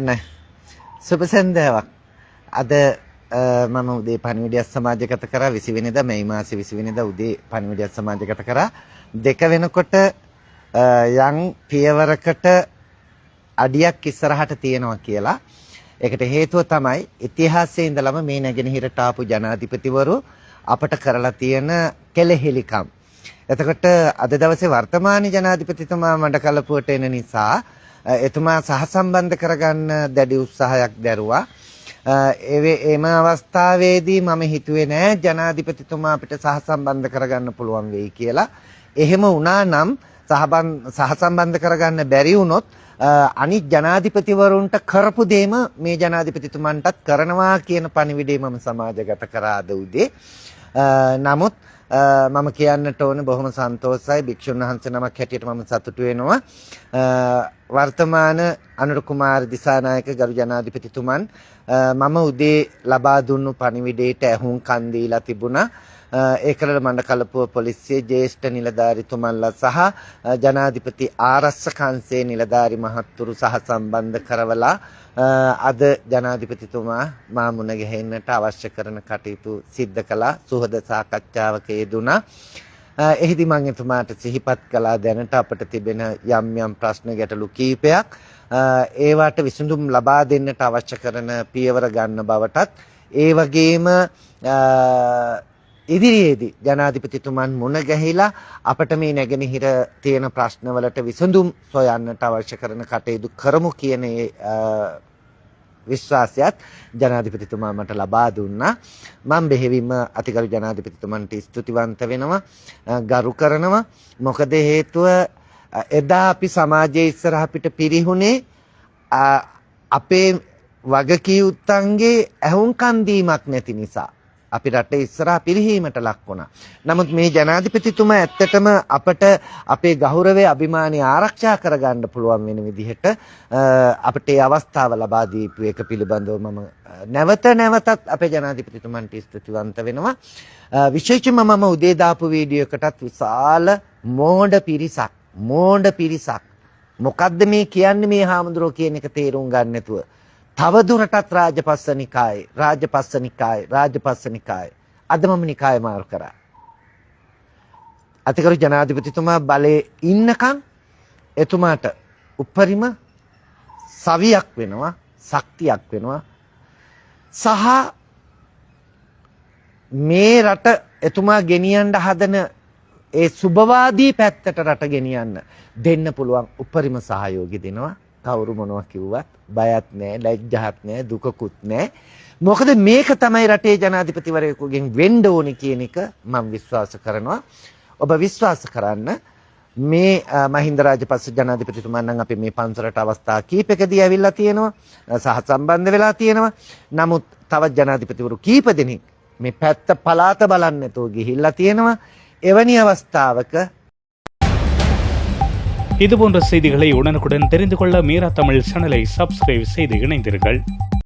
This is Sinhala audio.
නෑ සුබ සන්ධ්‍යාවක්. අද මම උදේ පණිවිඩයක් සමාජගත කරා 20 වෙනිදා මේ මාසේ 20 වෙනිදා උදේ පණිවිඩයක් සමාජගත කරා. 2 වෙනකොට යම් පියවරකට අඩියක් ඉස්සරහට තියෙනවා කියලා. ඒකට හේතුව තමයි ඉතිහාසයේ ඉඳලම මේ නැගෙනහිරට ආපු ජනාධිපතිවරු අපට කරලා තියෙන කෙලෙහිලිකම්. එතකොට අද දවසේ වර්තමාන ජනාධිපතිතුමා මඩකලපුවට එන නිසා එතුමා සහසම්බන්ධ කරගන්න දැඩි උත්සාහයක් දැරුවා. එම අවස්ථාවේදී මම හිතුවේ නෑ ජනාධිපතිතුමා අපිට සහසම්බන්ධ කරගන්න පුළුවන් වෙයි කියලා. එහෙම වුණා නම් සහසම්බන්ධ කරගන්න බැරි වුණොත් අනිත් ජනාධිපතිවරුන්ට කරපු දෙයම මේ ජනාධිපතිතුමන්ටත් කරනවා කියන පණිවිඩය මම සමාජගත කරා අද උදේ. නමුත් මම කියන්නට ඕන බොහොම සන්තෝෂයි භික්ෂුන් වහන්සේ නමක් හැටියට මම සතුටු වෙනවා. වර්තමාන අනුර කුමාර දිසානායක ගරු ජනාධිපතිතුමන් මම උදේ ලබා දුන්නු පණිවිඩයට ඇහුම්කන් දීලා තිබුණා. ඒකල මණ්ඩකලපුව පොලිසියේ ජ්‍යෙෂ්ඨ නිලධාරීතුමන්ලා සහ ජනාධිපති ආරක්ෂක අංශයේ නිලධාරි මහත්තුරු සහ සම්බන්ධ කරවලා අද ජනාධිපතිතුමා මා මුණ ගැහෙන්නට අවශ්‍ය කරන කටයුතු සිද්ධ කළා. සුහද සාකච්ඡාවක යෙදුණා. එහිදී මම එතුමාට සිහිපත් කළා දැනට අපට තිබෙන යම් ප්‍රශ්න ගැටලු කීපයක් ඒවට විසඳුම් ලබා දෙන්නට අවශ්‍ය කරන පියවර ගන්න බවටත් ඒ වගේම ඉදිරියේදී ජනාධිපතිතුමන් මුණ ගැහිලා අපට මේ නැගෙනහිර තියෙන ප්‍රශ්නවලට විසඳුම් සොයන්නට අවශ්‍ය කරන කටයුතු කරමු කියන විශ්වාසයත් ජනාධිපතිතුමා මට ලබා දුන්නා. මම බෙහෙවින්ම අතිගරු ජනාධිපතිතුමන්ට ස්තුතිවන්ත වෙනවා, ගරු කරනවා. මොකද හේතුව එදා අපි සමාජයේ ඉස්සරහ අපිට පිරිහුනේ අපේ වගකීම්න්ගේ ඇහුම්කන් දීමක් නැති නිසා. අපි රටේ ඉස්සරහා පිරිහීමට ලක් වුණා. නමුත් මේ ජනාධිපතිතුමා ඇත්තටම අපට අපේ ගෞරවය අභිමානය ආරක්ෂා කරගන්න පුළුවන් වෙන විදිහට අපට ඒ අවස්ථාව ලබා දීපු එක පිළිබඳව මම නැවතත් අපේ ජනාධිපතිතුමන්ට ස්තුතිවන්ත වෙනවා. විශේෂයෙන්ම මම උදේ දාපු වීඩියෝ එකටත් විශාල මෝඩ පිරිසක් මොකද්ද මේ කියන්නේ මේ හාමුදුරුවෝ කියන එක තේරුම් ගන්න නැතුව තව දුරටත් රාජපක්ෂ නිකාය අද මම නිකාය මාරු කරා. අතිගරු ජනාධිපතිතුමා බලේ ඉන්නකම් එතුමාට උපරිම සවියක් වෙනවා, ශක්තියක් වෙනවා. සහ මේ රට එතුමා ගෙනියන්න හදන ඒ සුබවාදී පැත්තට රට ගෙනියන්න දෙන්න පුළුවන් උපරිම සහයෝගය දෙනවා. කවුරු මොනවා කිව්වත් බයත් නැහැ, ලැජ්ජාත් නැහැ, දුකකුත් නැහැ. මොකද මේක තමයි රටේ ජනාධිපතිවරයෙකුගෙන් වෙන්න ඕනේ කියන එක මම විශ්වාස කරනවා. ඔබ විශ්වාස කරන්න මේ මහින්ද රාජපක්ෂ ජනාධිපතිතුමා නම් අපි මේ පන්සලට අවස්ථා කීපකදී ඇවිල්ලා තියෙනවා, සහ සම්බන්ධ වෙලා තියෙනවා. නමුත් තවත් ජනාධිපතිවරු කීප දෙනෙක් මේ පැත්ත පලාත බලන්න නැතුව ගිහිල්ලා තියෙනවා. එවැනි அவஸ்தாவක இதுபோன்ற செய்திகளை உடனுக்குடன் தெரிந்து கொள்ள மீரா தமிழ் சேனலை சப்ஸ்கிரைப் செய்து இணைந்தீர்கள்.